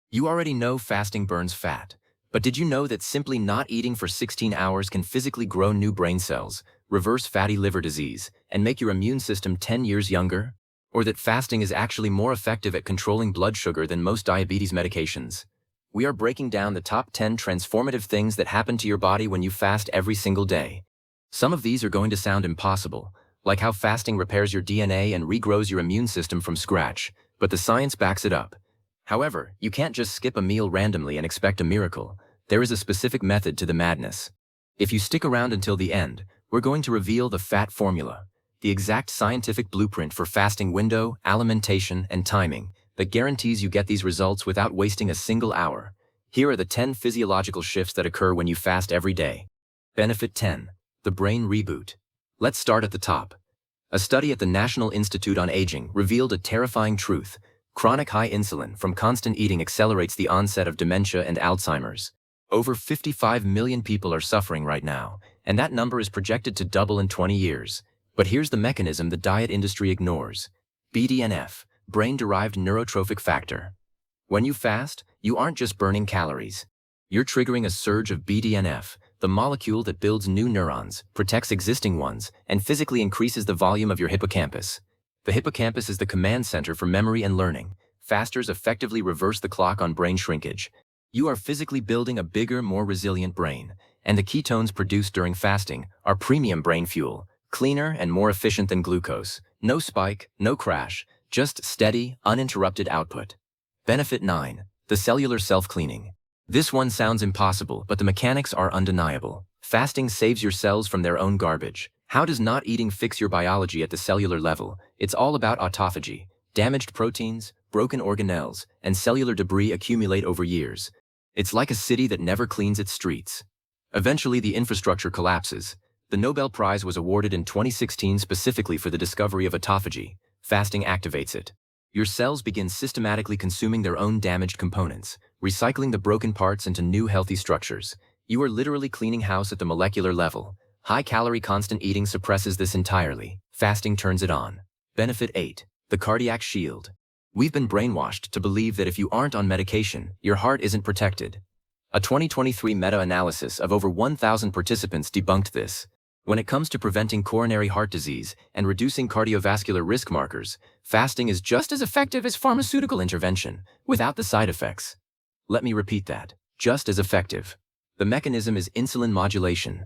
You already know fasting burns fat, but did you know that simply not eating for 16 hours can physically grow new brain cells, reverse fatty liver disease, and make your immune system 10 years younger? Or that fasting is actually more effective at controlling blood sugar than most diabetes medications? We are breaking down the top 10 transformative things that happen to your body when you fast every single day. Some of these are going to sound impossible, like how fasting repairs your DNA and regrows your immune system from scratch, but the science backs it up. However, you can't just skip a meal randomly and expect a miracle. There is a specific method to the madness. If you stick around until the end, we're going to reveal the FAT formula, the exact scientific blueprint for fasting window, alimentation, and timing that guarantees you get these results without wasting a single hour. Here are the 10 physiological shifts that occur when you fast every day. Benefit 10. The brain reboot. Let's start at the top. A study at the National Institute on Aging revealed a terrifying truth. Chronic high insulin from constant eating accelerates the onset of dementia and Alzheimer's. Over 55 million people are suffering right now, and that number is projected to double in 20 years. But here's the mechanism the diet industry ignores. BDNF, brain-derived neurotrophic factor. When you fast, you aren't just burning calories. You're triggering a surge of BDNF, the molecule that builds new neurons, protects existing ones, and physically increases the volume of your hippocampus. The hippocampus is the command center for memory and learning. Fasters effectively reverse the clock on brain shrinkage. You are physically building a bigger, more resilient brain, and the ketones produced during fasting are premium brain fuel, cleaner and more efficient than glucose. No spike, no crash, just steady, uninterrupted output. Benefit 9. The cellular self-cleaning. This one sounds impossible, but the mechanics are undeniable. Fasting saves your cells from their own garbage. How does not eating fix your biology at the cellular level? It's all about autophagy. Damaged proteins, broken organelles, and cellular debris accumulate over years. It's like a city that never cleans its streets. Eventually, the infrastructure collapses. The Nobel Prize was awarded in 2016 specifically for the discovery of autophagy. Fasting activates it. Your cells begin systematically consuming their own damaged components, recycling the broken parts into new healthy structures. You are literally cleaning house at the molecular level. High-calorie constant eating suppresses this entirely. Fasting turns it on. Benefit 8. The cardiac shield. We've been brainwashed to believe that if you aren't on medication, your heart isn't protected. A 2023 meta-analysis of over 1,000 participants debunked this. When it comes to preventing coronary heart disease and reducing cardiovascular risk markers, fasting is just as effective as pharmaceutical intervention, without the side effects. Let me repeat that. Just as effective. The mechanism is insulin modulation.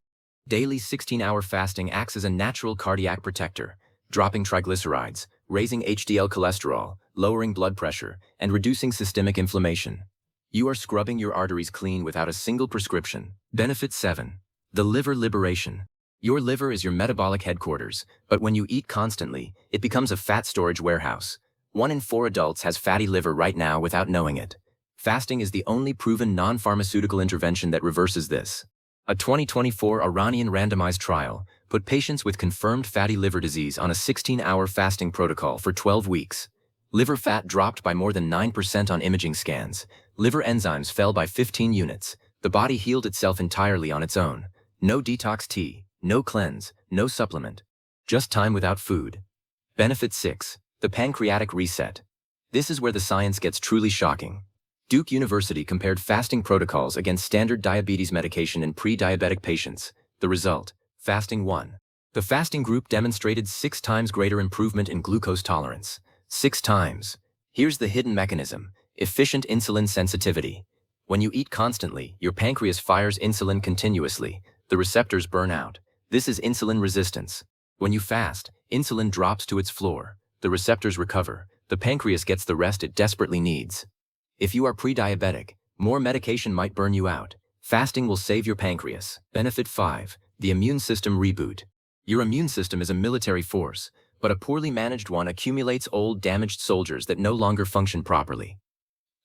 Daily 16-hour fasting acts as a natural cardiac protector, dropping triglycerides, raising HDL cholesterol, lowering blood pressure, and reducing systemic inflammation. You are scrubbing your arteries clean without a single prescription. Benefit 7. The liver liberation. Your liver is your metabolic headquarters, but when you eat constantly, it becomes a fat storage warehouse. 1 in 4 adults has fatty liver right now without knowing it. Fasting is the only proven non-pharmaceutical intervention that reverses this. A 2024 Iranian randomized trial put patients with confirmed fatty liver disease on a 16-hour fasting protocol for 12 weeks. Liver fat dropped by more than 9% on imaging scans. Liver enzymes fell by 15 units. The body healed itself entirely on its own. No detox tea, no cleanse, no supplement. Just time without food. Benefit 6. The pancreatic reset. This is where the science gets truly shocking. Duke University compared fasting protocols against standard diabetes medication in pre-diabetic patients. The result: fasting won. The fasting group demonstrated 6 times greater improvement in glucose tolerance. 6 times. Here's the hidden mechanism: efficient insulin sensitivity. When you eat constantly, your pancreas fires insulin continuously. The receptors burn out. This is insulin resistance. When you fast, insulin drops to its floor. The receptors recover. The pancreas gets the rest it desperately needs. If you are pre-diabetic, more medication might burn you out. Fasting will save your pancreas. Benefit 5. The immune system reboot. Your immune system is a military force, but a poorly managed one accumulates old, damaged soldiers that no longer function properly.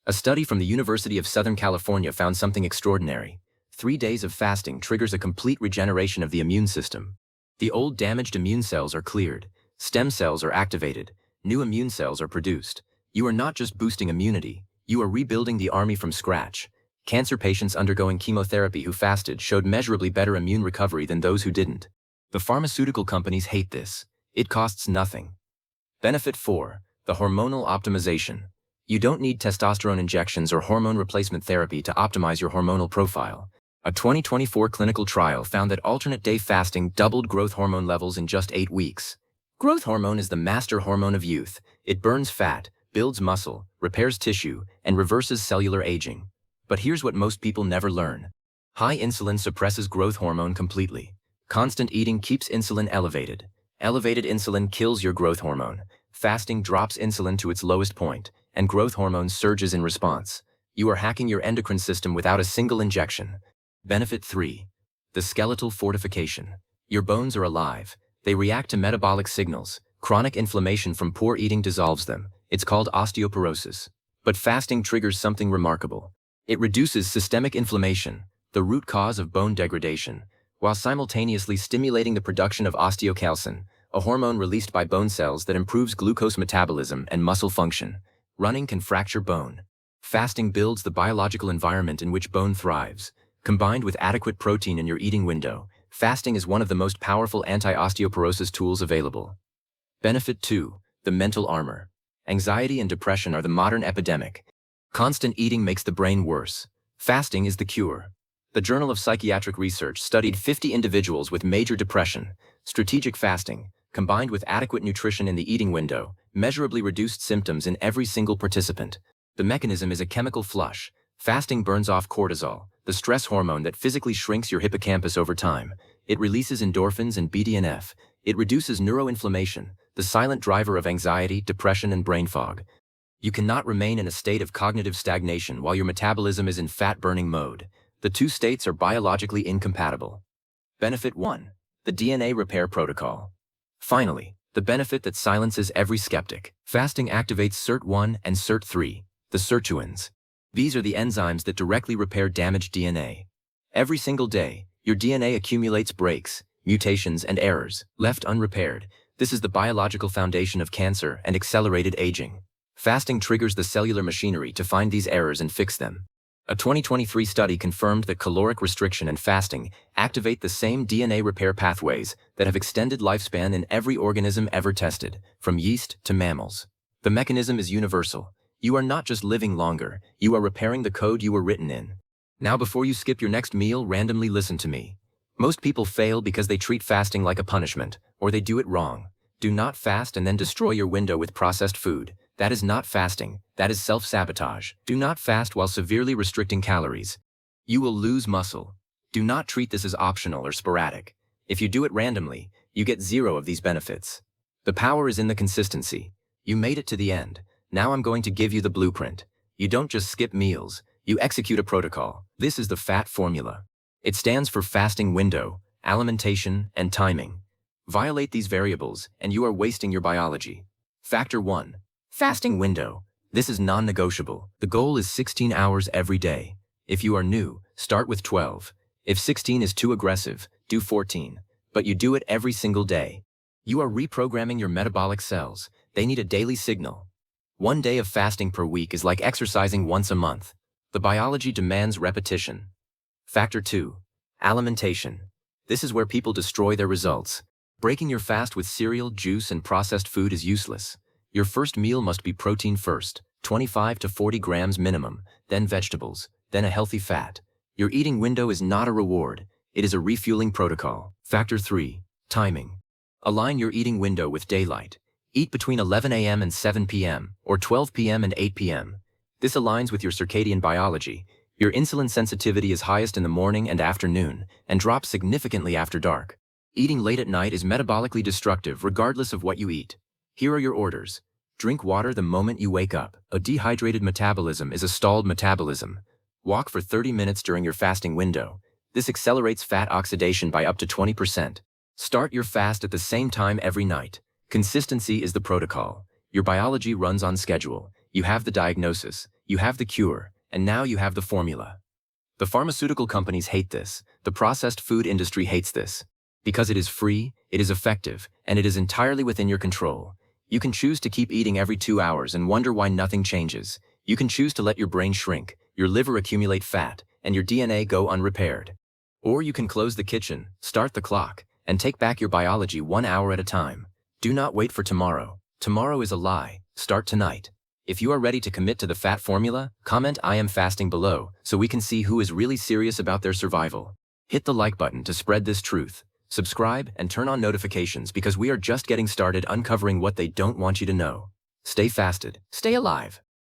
A study from the University of Southern California found something extraordinary. 3 days of fasting triggers a complete regeneration of the immune system. The old damaged immune cells are cleared. Stem cells are activated. New immune cells are produced. You are not just boosting immunity. You are rebuilding the army from scratch. Cancer patients undergoing chemotherapy who fasted showed measurably better immune recovery than those who didn't. The pharmaceutical companies hate this. It costs nothing. Benefit 4. The hormonal optimization. You don't need testosterone injections or hormone replacement therapy to optimize your hormonal profile. A 2024 clinical trial found that alternate-day fasting doubled growth hormone levels in just 8 weeks. Growth hormone is the master hormone of youth. It burns fat, builds muscle, repairs tissue, and reverses cellular aging. But here's what most people never learn. High insulin suppresses growth hormone completely. Constant eating keeps insulin elevated. Elevated insulin kills your growth hormone. Fasting drops insulin to its lowest point, and growth hormone surges in response. You are hacking your endocrine system without a single injection. Benefit 3. The skeletal fortification. Your bones are alive. They react to metabolic signals. Chronic inflammation from poor eating dissolves them. It's called osteoporosis. But fasting triggers something remarkable. It reduces systemic inflammation, the root cause of bone degradation, while simultaneously stimulating the production of osteocalcin, a hormone released by bone cells that improves glucose metabolism and muscle function. Running can fracture bone. Fasting builds the biological environment in which bone thrives. Combined with adequate protein in your eating window, fasting is one of the most powerful anti-osteoporosis tools available. Benefit 2. The mental armor. Anxiety and depression are the modern epidemic. Constant eating makes the brain worse. Fasting is the cure. The Journal of Psychiatric Research studied 50 individuals with major depression. Strategic fasting, combined with adequate nutrition in the eating window, measurably reduced symptoms in every single participant. The mechanism is a chemical flush. Fasting burns off cortisol, the stress hormone that physically shrinks your hippocampus over time. It releases endorphins and BDNF. It reduces neuroinflammation, the silent driver of anxiety, depression, and brain fog. You cannot remain in a state of cognitive stagnation while your metabolism is in fat-burning mode. The two states are biologically incompatible. Benefit 1. The DNA repair protocol. Finally, the benefit that silences every skeptic. Fasting activates SIRT1 and SIRT3, the sirtuins. These are the enzymes that directly repair damaged DNA. Every single day, your DNA accumulates breaks, mutations, and errors, left unrepaired. This is the biological foundation of cancer and accelerated aging. Fasting triggers the cellular machinery to find these errors and fix them. A 2023 study confirmed that caloric restriction and fasting activate the same DNA repair pathways that have extended lifespan in every organism ever tested, from yeast to mammals. The mechanism is universal. You are not just living longer, you are repairing the code you were written in. Now, before you skip your next meal, randomly listen to me. Most people fail because they treat fasting like a punishment, or they do it wrong. Do not fast and then destroy your window with processed food. That is not fasting, that is self-sabotage. Do not fast while severely restricting calories. You will lose muscle. Do not treat this as optional or sporadic. If you do it randomly, you get 0 of these benefits. The power is in the consistency. You made it to the end. Now I'm going to give you the blueprint. You don't just skip meals, you execute a protocol. This is the FAT formula. It stands for fasting window, alimentation, and timing. Violate these variables, and you are wasting your biology. Factor 1. Fasting window. This is non-negotiable. The goal is 16 hours every day. If you are new, start with 12. If 16 is too aggressive, do 14. But you do it every single day. You are reprogramming your metabolic cells. They need a daily signal. 1 day of fasting per week is like exercising once a month. The biology demands repetition. Factor 2. Alimentation. This is where people destroy their results. Breaking your fast with cereal, juice, and processed food is useless. Your first meal must be protein first, 25 to 40 grams minimum, then vegetables, then a healthy fat. Your eating window is not a reward, it is a refueling protocol. Factor 3. Timing. Align your eating window with daylight. Eat between 11 a.m. and 7 p.m., or 12 p.m. and 8 p.m. This aligns with your circadian biology. Your insulin sensitivity is highest in the morning and afternoon, and drops significantly after dark. Eating late at night is metabolically destructive regardless of what you eat. Here are your orders. Drink water the moment you wake up. A dehydrated metabolism is a stalled metabolism. Walk for 30 minutes during your fasting window. This accelerates fat oxidation by up to 20%. Start your fast at the same time every night. Consistency is the protocol. Your biology runs on schedule. You have the diagnosis, you have the cure, and now you have the formula. The pharmaceutical companies hate this. The processed food industry hates this. Because it is free, it is effective, and it is entirely within your control. You can choose to keep eating every 2 hours and wonder why nothing changes. You can choose to let your brain shrink, your liver accumulate fat, and your DNA go unrepaired. Or you can close the kitchen, start the clock, and take back your biology 1 hour at a time. Do not wait for tomorrow. Tomorrow is a lie. Start tonight. If you are ready to commit to the fat formula, comment "I am fasting" below so we can see who is really serious about their survival. Hit the like button to spread this truth. Subscribe and turn on notifications because we are just getting started uncovering what they don't want you to know. Stay fasted, stay alive.